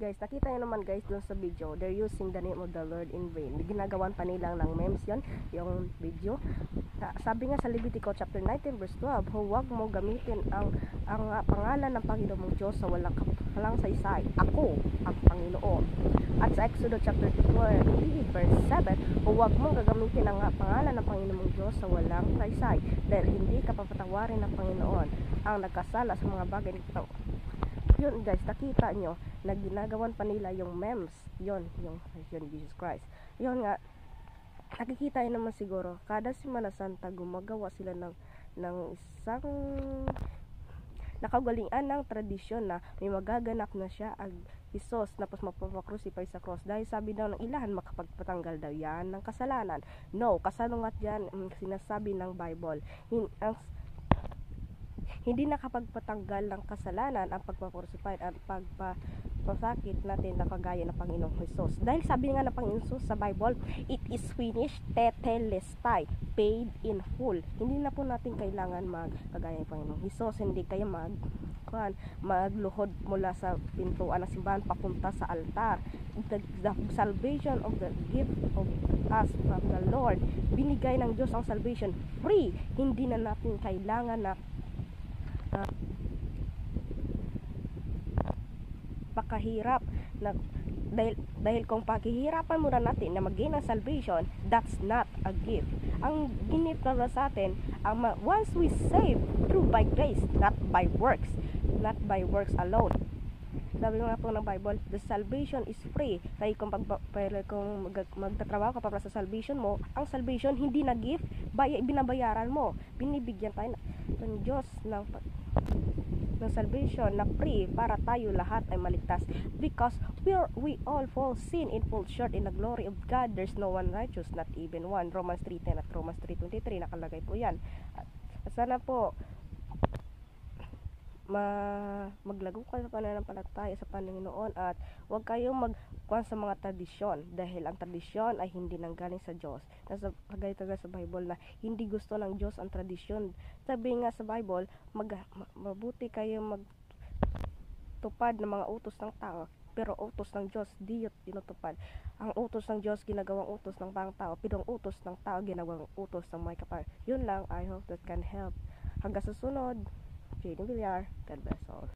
guys, nakita nyo naman guys dun sa video, they're using the name of the Lord in vain. Ginagawan pa nilang ng memes yon, yung video. Sabi nga sa Leviticus chapter 19 verse 12, huwag mo gamitin ang pangalan ng Panginoon mong Diyos sa walang saysay. Ako ang Panginoon. At sa Exodus chapter 20 verse 7, huwag mo gagamitin ang pangalan ng Panginoon mong Diyos sa walang saysay, dahil hindi ka papatawarin ng Panginoon ang nagkasala sa mga bagay nito. Yun guys, nakita nyo na ginagawan pa nila yung memes, yung Jesus Christ. Yun nga, nakikita nyo naman siguro, kada Semana Santa gumagawa sila ng isang nakagalingan ng tradisyon na may magaganap na siya ang Isos na pas mapapacrucify sa cross, dahil sabi daw ng ilahan makapagpatanggal daw yan ng kasalanan. No, kasalungat yan sinasabi ng Bible. Hindi nakapagpatanggal ng kasalanan ang pagpapacrucify at pagpapasakit natin na kagaya ng Panginoong Hesus. Dahil sabi nga ng Panginoong Hesus sa Bible, it is finished, tetelestai, paid in full. Hindi na po natin kailangan kagaya ng Panginoong Hesus. Hindi kayo magluhod mula sa pintuan ng simbahan papunta sa altar. The salvation of the gift of us from the Lord, binigay ng Diyos ang salvation free. Hindi na natin kailangan na pakahirap na, dahil kung paghihirapan muna natin na mag-gain ng salvation, that's not a gift. Ang gift na sa atin, once we save through by grace, not by works alone. Sabi nga po ng Bible, the salvation is free. Kaya kung magtatrabaho ka para sa salvation mo, ang salvation hindi na gift, binabayaran mo. Binibigyan tayo ng Diyos ng salvation na free para tayo lahat ay maligtas, because we all fall sin and fall short in the glory of God. There's no one righteous, not even one. Romans 3:10 at Romans 3:23 nakalagay po yan. At sana po maglago ka sa pananampalataya sa Panginoon, at huwag kayong magkuhan sa mga tradisyon, dahil ang tradisyon ay hindi nanggaling sa Diyos. Nasa kagaya sa Bible na hindi gusto ng Diyos ang tradisyon. Sabi nga sa Bible, mabuti kayong magtupad ng mga utos ng tao, pero utos ng Diyos di tinutupad. Ang utos ng Diyos ginagawang utos ng pang tao, pero ang utos ng tao ginagawang utos ng mga kapal. Yun lang, I hope that can help. Hanggang sa sunod, Jane Villar, God bless all.